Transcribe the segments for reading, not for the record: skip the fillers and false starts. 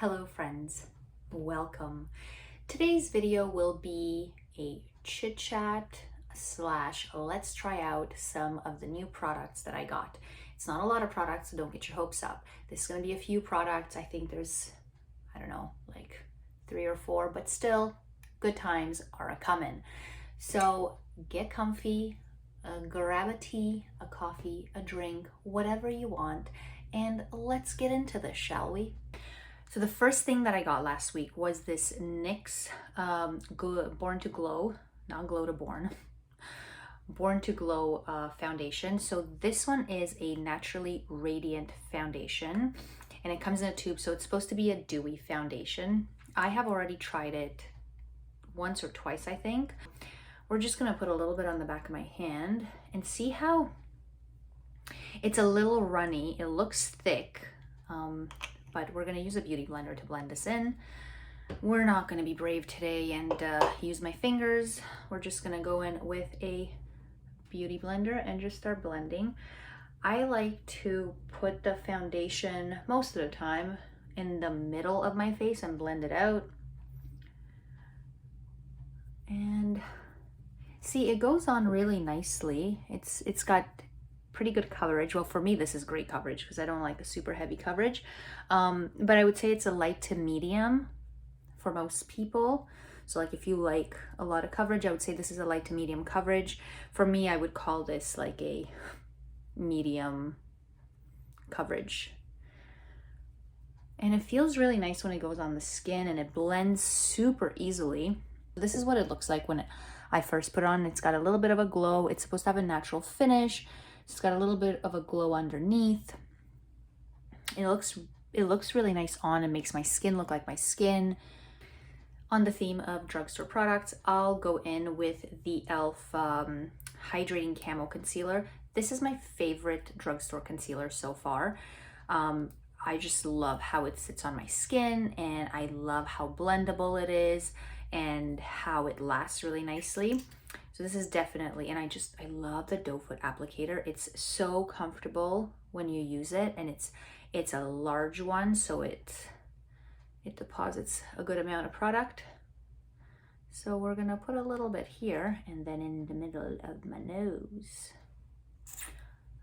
Hello friends, welcome. Today's video will be a chit chat slash let's try out some of the new products that I got. It's not a lot of products, so don't get your hopes up. This is going to be a few products. I think there's, I don't know, like 3 or 4, but still good times are a coming. So get comfy, grab a tea, a coffee, a drink, whatever you want, and let's get into this, shall we? So the first thing that I got last week was this NYX Born to Glow, not Glow to Born, Born to Glow foundation. So this one is a naturally radiant foundation and it comes in a tube. So it's supposed to be a dewy foundation. I have already tried it once or twice, I think. We're just gonna put a little bit on the back of my hand and see how it's a little runny. It looks thick. But we're gonna use a beauty blender to blend this in. We're not gonna be brave today and use my fingers. We're just gonna go in with a beauty blender and just start blending. I like to put the foundation most of the time in the middle of my face and blend it out. And see, it goes on really nicely. It's got pretty good coverage. Well, for me, this is great coverage because I don't like a super heavy coverage. But I would say it's a light to medium for most people. So like if you like a lot of coverage, I would say this is a light to medium coverage. For me, I would call this like a medium coverage. And it feels really nice when it goes on the skin and it blends super easily. This is what it looks like when I first put it on. It's got a little bit of a glow. It's supposed to have a natural finish. It's got a little bit of a glow underneath. It looks really nice on. It makes my skin look like my skin. On the theme of drugstore products, I'll go in with the e.l.f. Hydrating Camo Concealer. This is my favorite drugstore concealer so far. I just love how it sits on my skin and I love how blendable it is and how it lasts really nicely. So this is definitely, and I love the doe foot applicator. It's so comfortable when you use it, and it's a large one, so it deposits a good amount of product. So we're gonna put a little bit here and then in the middle of my nose.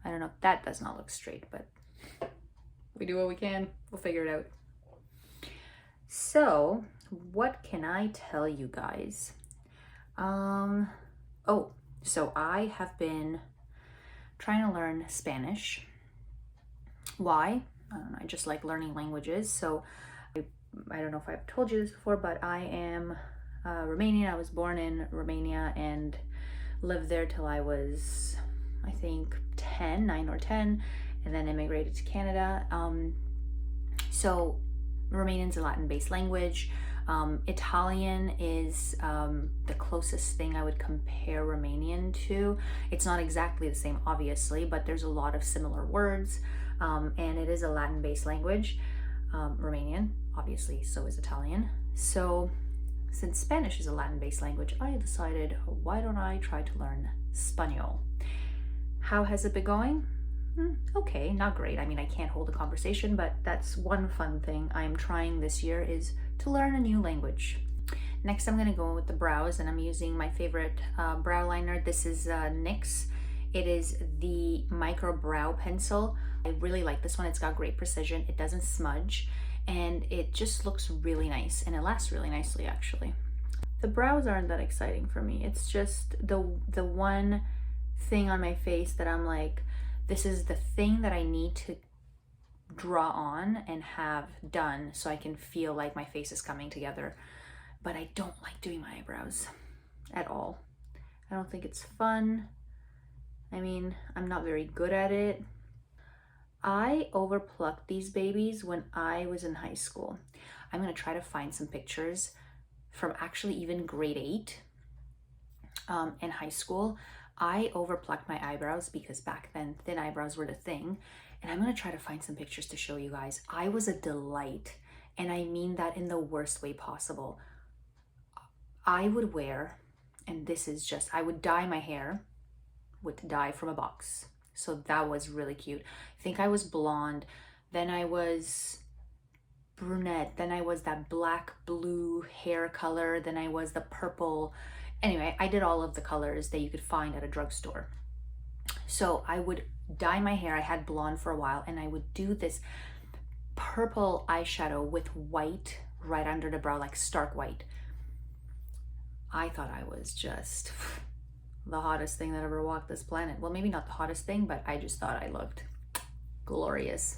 I don't know, that does not look straight, but we do what we can. We'll figure it out. So what can I tell you guys? Oh, so I have been trying to learn Spanish. Why? I don't know, I just like learning languages. So I don't know if I've told you this before, but I am Romanian. I was born in Romania and lived there till I was, I think, 9 or 10, and then immigrated to Canada. So Romanian's a Latin-based language. Italian is the closest thing I would compare Romanian to. It's not exactly the same, obviously, but there's a lot of similar words, and it is a Latin-based language. Romanian, obviously, so is Italian. So since Spanish is a Latin-based language, I decided, why don't I try to learn Spanish? How has it been going? Okay, not great. I mean, I can't hold a conversation, but that's one fun thing I am trying this year is to learn a new language. Next, I'm gonna go with the brows, and I'm using my favorite brow liner. This is NYX. It is the Micro Brow Pencil. I really like this one. It's got great precision. It doesn't smudge, and it just looks really nice, and it lasts really nicely, actually. The brows aren't that exciting for me. It's just the one thing on my face that I'm like, this is the thing that I need to draw on and have done so I can feel like my face is coming together. But I don't like doing my eyebrows at all. I don't think it's fun. I mean, I'm not very good at it. I overplucked these babies when I was in high school. I'm gonna try to find some pictures from actually even grade 8 in high school. I overplucked my eyebrows because back then thin eyebrows were the thing. And I'm gonna try to find some pictures to show you guys. I was a delight, and I mean that in the worst way possible. I would wear, and this is just, I would dye my hair with dye from a box. So that was really cute. I think I was blonde. Then I was brunette, then I was that black blue hair color, then I was the purple. Anyway, I did all of the colors that you could find at a drugstore. So I would dye my hair. I had blonde for a while, and I would do this purple eyeshadow with white right under the brow, like stark white. I thought I was just the hottest thing that ever walked this planet. Well, maybe not the hottest thing, but I just thought I looked glorious.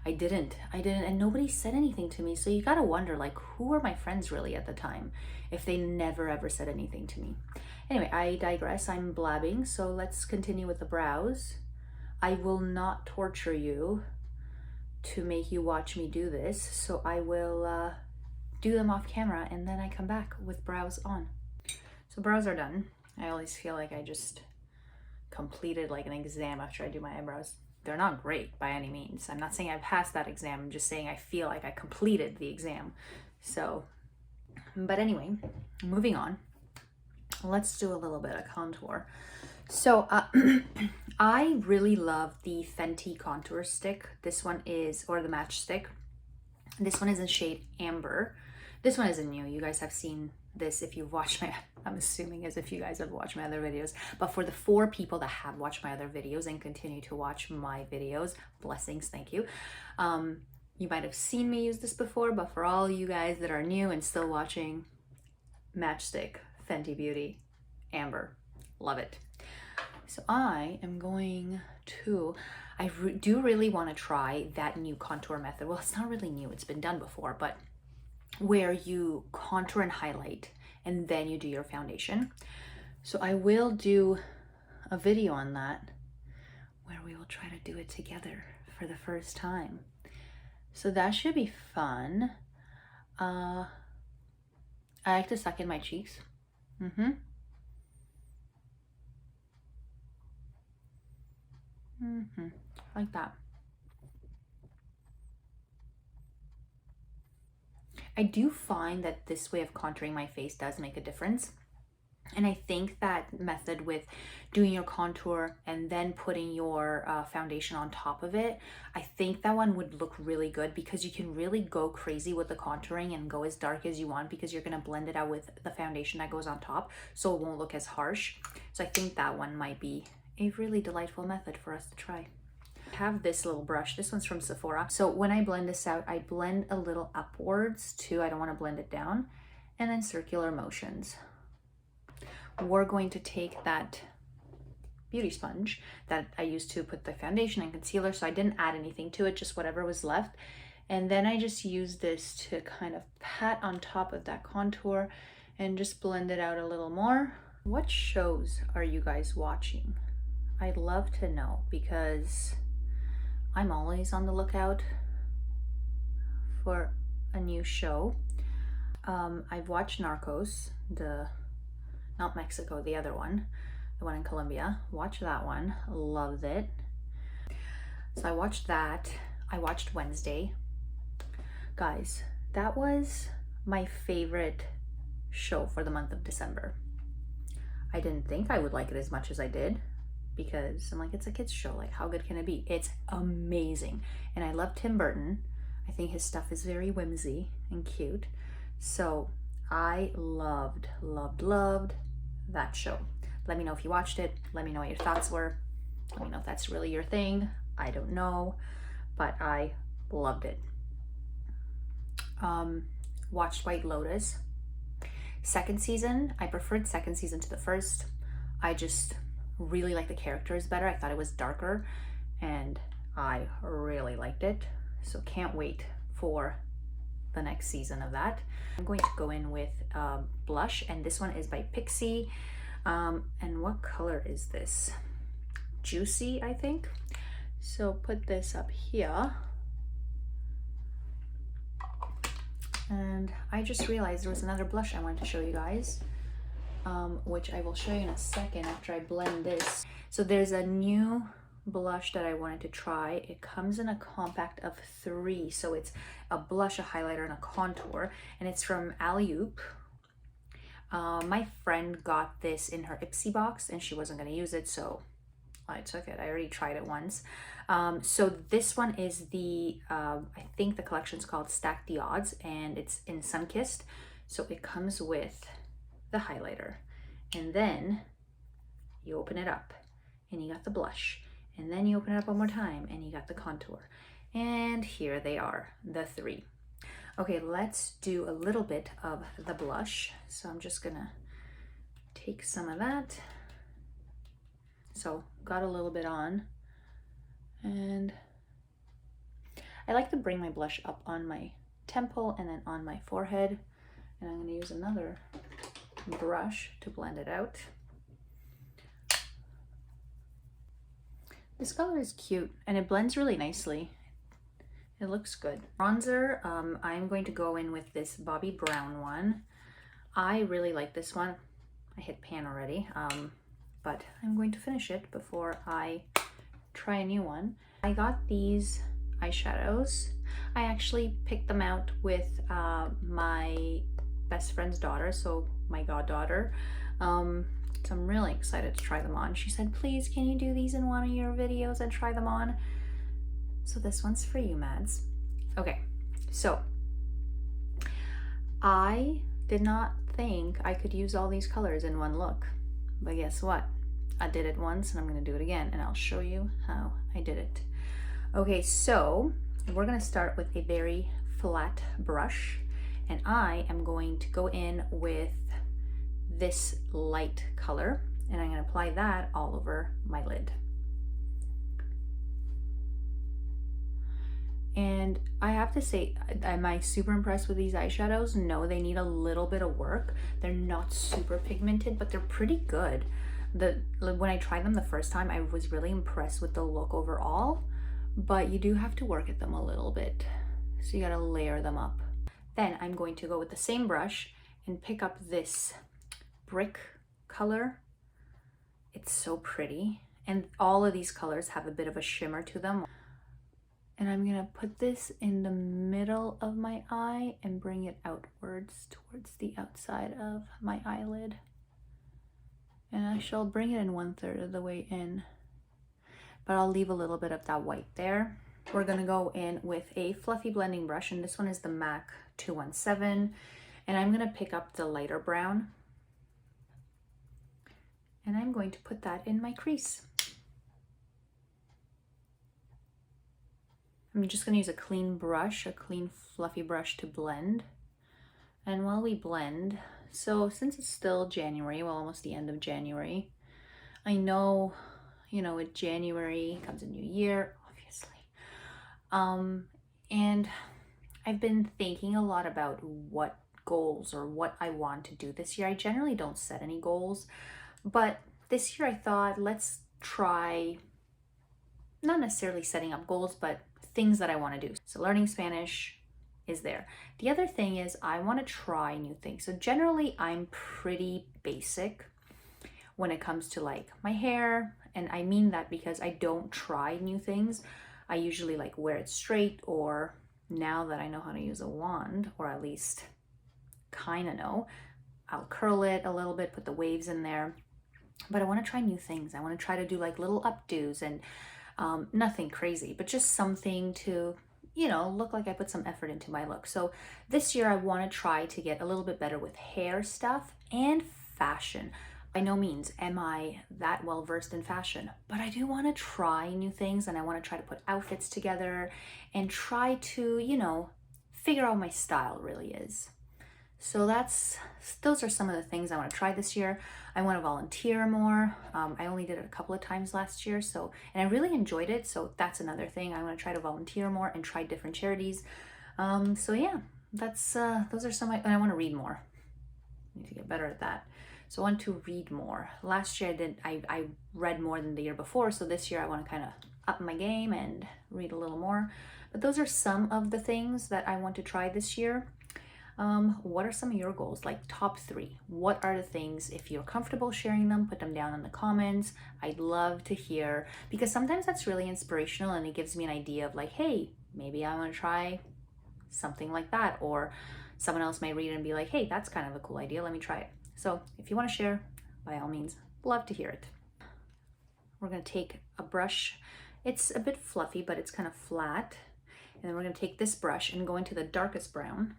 I didn't, and nobody said anything to me. So you gotta wonder, like, who were my friends really at the time if they never ever said anything to me? Anyway, I digress. I'm blabbing, so let's continue with the brows. I will not torture you to make you watch me do this, so I will do them off camera, and then I come back with brows on. So brows are done. I always feel like I just completed like an exam after I do my eyebrows. They're not great by any means. I'm not saying I passed that exam. I'm just saying I feel like I completed the exam. So, but anyway, moving on. Let's do a little bit of contour. So I really love the Fenty contour stick. This one is, or the match stick. This one is in shade Amber. This one isn't new. You guys have seen this if you've watched my, I'm assuming as if you guys have watched my other videos, but for the 4 people that have watched my other videos and continue to watch my videos, blessings, thank you. You might have seen me use this before, but for all you guys that are new and still watching, Matchstick Fenty Beauty Amber, love it. So I am going to, do really want to try that new contour method. Well, it's not really new, it's been done before, but where you contour and highlight and then you do your foundation. So I will do a video on that where we will try to do it together for the first time. So that should be fun. I like to suck in my cheeks. Like that. I do find that this way of contouring my face does make a difference. And I think that method with doing your contour and then putting your foundation on top of it, I think that one would look really good because you can really go crazy with the contouring and go as dark as you want because you're going to blend it out with the foundation that goes on top, so it won't look as harsh. So I think that one might be a really delightful method for us to try. I have this little brush. This one's from Sephora. So when I blend this out, I blend a little upwards too. I don't want to blend it down. And then circular motions. We're going to take that beauty sponge that I used to put the foundation and concealer, so I didn't add anything to it, just whatever was left. And then I just used this to kind of pat on top of that contour and just blend it out a little more. What shows are you guys watching? I'd love to know because I'm always on the lookout for a new show. I've watched Narcos, not Mexico, the other one, the one in Colombia. Watched that one, loved it. So I watched that. I watched Wednesday. Guys, that was my favorite show for the month of December. I didn't think I would like it as much as I did because I'm like, it's a kids show, like how good can it be? It's amazing. And I love Tim Burton. I think his stuff is very whimsy and cute. So I loved that show. Let me know if you watched it. Let me know what your thoughts were. Let me know if that's really your thing. I don't know, but I loved it. Watched White Lotus. Second season, I preferred second season to the first. I just really like the characters better. I thought it was darker and I really liked it. So can't wait for the next season of that. I'm going to go in with blush, and this one is by Pixie. And what color is this? Juicy, I think. So put this up here. And I just realized there was another blush I wanted to show you guys, which I will show you in a second after I blend this. So there's a new blush that I wanted to try. It comes in a compact of 3, so it's a blush, a highlighter, and a contour, and it's from Alley-Oop. My friend got this in her Ipsy box and she wasn't going to use it, so I took it. I already tried it once. So this one is the, I think the collection's called Stack the Odds, and it's in Sunkissed. So it comes with the highlighter, and then you open it up and you got the blush, and then you open it up one more time and you got the contour. And here they are, the three. Okay, let's do a little bit of the blush. So I'm just gonna take some of that. So got a little bit on, and I like to bring my blush up on my temple and then on my forehead. And I'm gonna use another brush to blend it out. This color is cute and it blends really nicely. It looks good. Bronzer, I'm going to go in with this Bobbi Brown one. I really like this one. I hit pan already, but I'm going to finish it before I try a new one. I got these eyeshadows. I actually picked them out with my best friend's daughter, so my goddaughter. So I'm really excited to try them on. She said, please, can you do these in one of your videos and try them on? So this one's for you, Mads. Okay, so I did not think I could use all these colors in one look, but guess what? I did it once and I'm gonna do it again, and I'll show you how I did it. Okay, so we're gonna start with a very flat brush, and I am going to go in with this light color, and I'm gonna apply that all over my lid. And I have to say, am I super impressed with these eyeshadows? No, they need a little bit of work. They're not super pigmented, but they're pretty good. When I tried them the first time, I was really impressed with the look overall, but you do have to work at them a little bit. So you gotta layer them up. Then I'm going to go with the same brush and pick up this brick color. It's so pretty. And all of these colors have a bit of a shimmer to them. And I'm gonna put this in the middle of my eye and bring it outwards towards the outside of my eyelid. And I shall bring it in 1/3 of the way in, but I'll leave a little bit of that white there. We're gonna go in with a fluffy blending brush, and this one is the MAC 217. And I'm gonna pick up the lighter brown, and I'm going to put that in my crease. I'm just gonna use a clean brush, a clean fluffy brush to blend. And while we blend, so since it's still January, well, almost the end of January, I know, you know, with January comes a new year, obviously. And I've been thinking a lot about what goals or what I want to do this year. I generally don't set any goals, but this year I thought, let's try, not necessarily setting up goals, but things that I want to do. So learning Spanish is there. The other thing is I want to try new things. So generally I'm pretty basic when it comes to like my hair, and I mean that because I don't try new things. I usually like wear it straight, or now that I know how to use a wand, or at least kind of know, I'll curl it a little bit, put the waves in there. But I want to try new things. I want to try to do like little updos and nothing crazy, but just something to, you know, look like I put some effort into my look. So this year I want to try to get a little bit better with hair stuff and fashion. By no means am I that well versed in fashion, but I do want to try new things, and I want to try to put outfits together and try to, you know, figure out what my style really is. So those are some of the things I want to try this year. I want to volunteer more. I only did it a couple of times last year, and I really enjoyed it. So that's another thing. I want to try to volunteer more and try different charities. So yeah, those are some, and I want to read more. I need to get better at that. So I want to read more. Last year I read more than the year before. So this year I want to kind of up my game and read a little more. But those are some of the things that I want to try this year. What are some of your goals? Like top 3. What are the things? If you're comfortable sharing them, put them down in the comments. I'd love to hear, because sometimes that's really inspirational and it gives me an idea of like, hey, maybe I want to try something like that, or someone else may read it and be like, hey, that's kind of a cool idea. Let me try it. So if you want to share, by all means, love to hear it. we're gonna take a brush. It's a bit fluffy, but it's kind of flat. And then we're gonna take this brush and go into the darkest brown.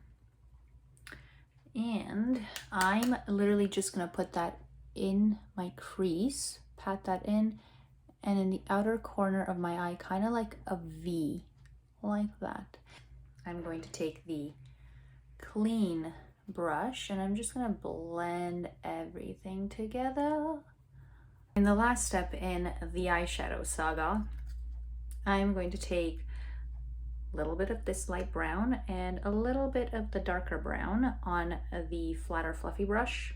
And I'm literally just gonna put that in my crease, pat that in, and in the outer corner of my eye, kind of like a V, like that. I'm going to take the clean brush and I'm just gonna blend everything together. In the last step in the eyeshadow saga, I'm going to take a little bit of this light brown and a little bit of the darker brown on the flatter fluffy brush.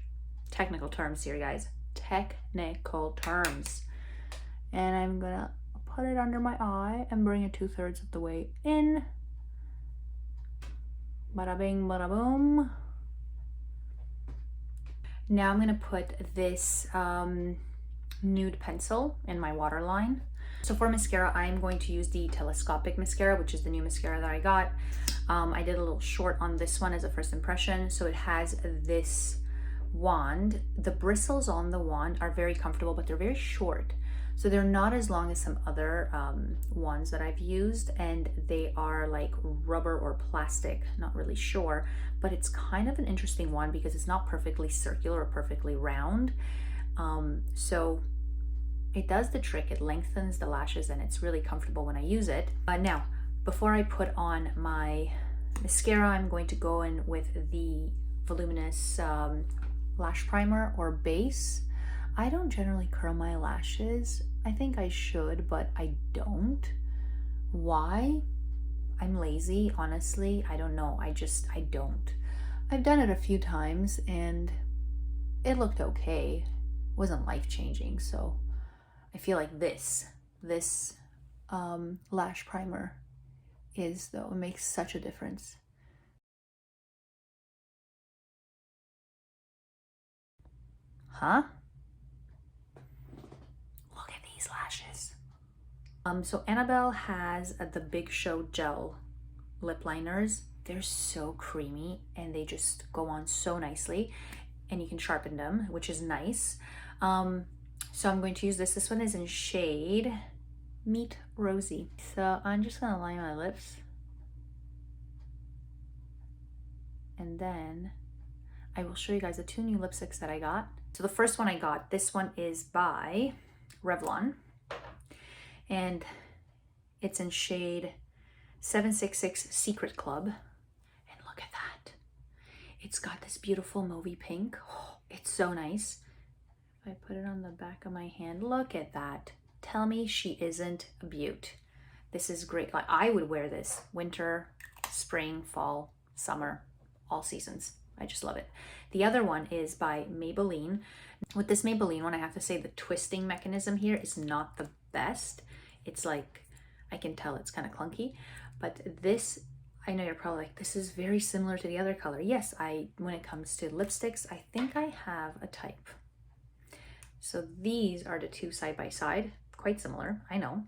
Technical terms here, guys, technical terms. And I'm gonna put it under my eye and bring it 2/3 of the way in. Bada bing, bada boom. Now I'm gonna put this nude pencil in my waterline. So for mascara, I'm going to use the telescopic mascara, which is the new mascara that I got. I did a little short on this one as a first impression. So it has this wand. The bristles on the wand are very comfortable, but they're very short. So they're not as long as some other wands that I've used, and they are like rubber or plastic, not really sure, but it's kind of an interesting wand because it's not perfectly circular or perfectly round. So it does the trick. It lengthens the lashes and it's really comfortable when I use it. Now, before I put on my mascara, I'm going to go in with the voluminous lash primer or base. I don't generally curl my lashes. I think I should, but I don't. Why? I'm lazy, honestly. I don't know. I don't. I've done it a few times and it looked okay. It wasn't life-changing, so I feel like this lash primer is, though. It makes such a difference. Huh? Look at these lashes. So Annabelle has the Big Show gel lip liners. They're so creamy and they just go on so nicely, and you can sharpen them, which is nice. So I'm going to use this. This one is in shade Meet Rosy. So I'm just gonna line my lips. And then I will show you guys the 2 new lipsticks that I got. So the first one I got, this one is by Revlon. And it's in shade 766 Secret Club. And look at that. It's got this beautiful mauvey pink. Oh, it's so nice. If I put it on the back of my hand, look at that. Tell me she isn't a beaut. This is great. Like, I would wear this winter, spring, fall, summer, all seasons. I just love it. The other one is by Maybelline. With this Maybelline one, I have to say the twisting mechanism here is not the best. It's like, I can tell it's kind of clunky, but this, I know you're probably like, this is very similar to the other color. Yes, when it comes to lipsticks, I think I have a type. So these are the 2 side by side, quite similar, I know.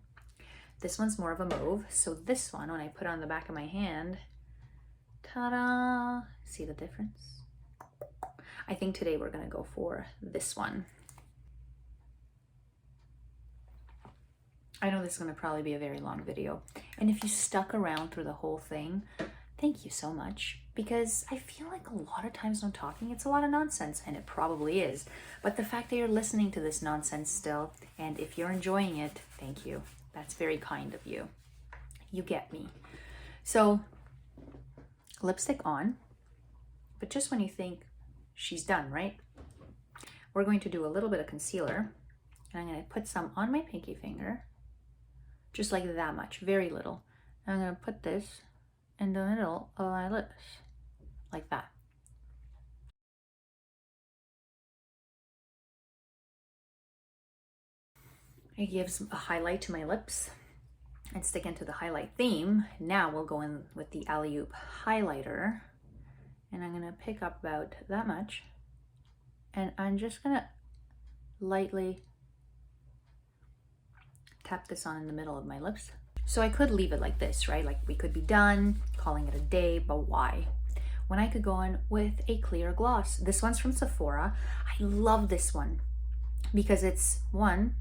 This one's more of a mauve. So this one, when I put it on the back of my hand, ta-da, see the difference? I think today we're gonna go for this one. I know this is gonna probably be a very long video. And if you stuck around through the whole thing, thank you so much, because I feel like a lot of times when I'm talking, it's a lot of nonsense, and it probably is. But the fact that you're listening to this nonsense still, and if you're enjoying it, thank you. That's very kind of you. You get me. So, lipstick on, but just when you think she's done, right? We're going to do a little bit of concealer, and I'm going to put some on my pinky finger, just like that much, very little. And I'm going to put this in the middle of my lips, like that. It gives a highlight to my lips. And sticking to the highlight theme, now we'll go in with the Alley-Oop highlighter. And I'm gonna pick up about that much. And I'm just gonna lightly tap this on in the middle of my lips. So I could leave it like this, right? Like, we could be done, calling it a day, but why? When I could go in with a clear gloss. This one's from Sephora. I love this one because it's, one,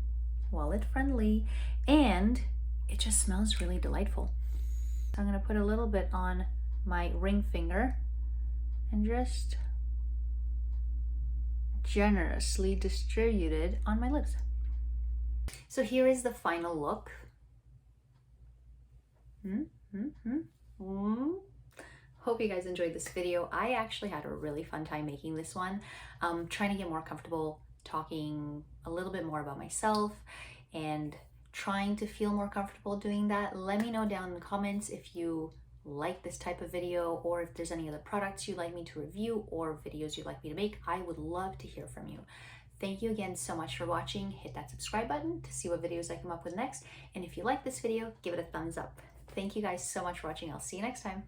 wallet friendly, and it just smells really delightful. So I'm gonna put a little bit on my ring finger and just generously distribute it on my lips. So here is the final look. Hope you guys enjoyed this video. I actually had a really fun time making this one. Trying to get more comfortable talking a little bit more about myself and trying to feel more comfortable doing that. Let me know down in the comments if you like this type of video, or if there's any other products you'd like me to review or videos you'd like me to make. I would love to hear from you. Thank you again so much for watching. Hit that subscribe button to see what videos I come up with next. And if you like this video, give it a thumbs up. Thank you guys so much for watching. I'll see you next time.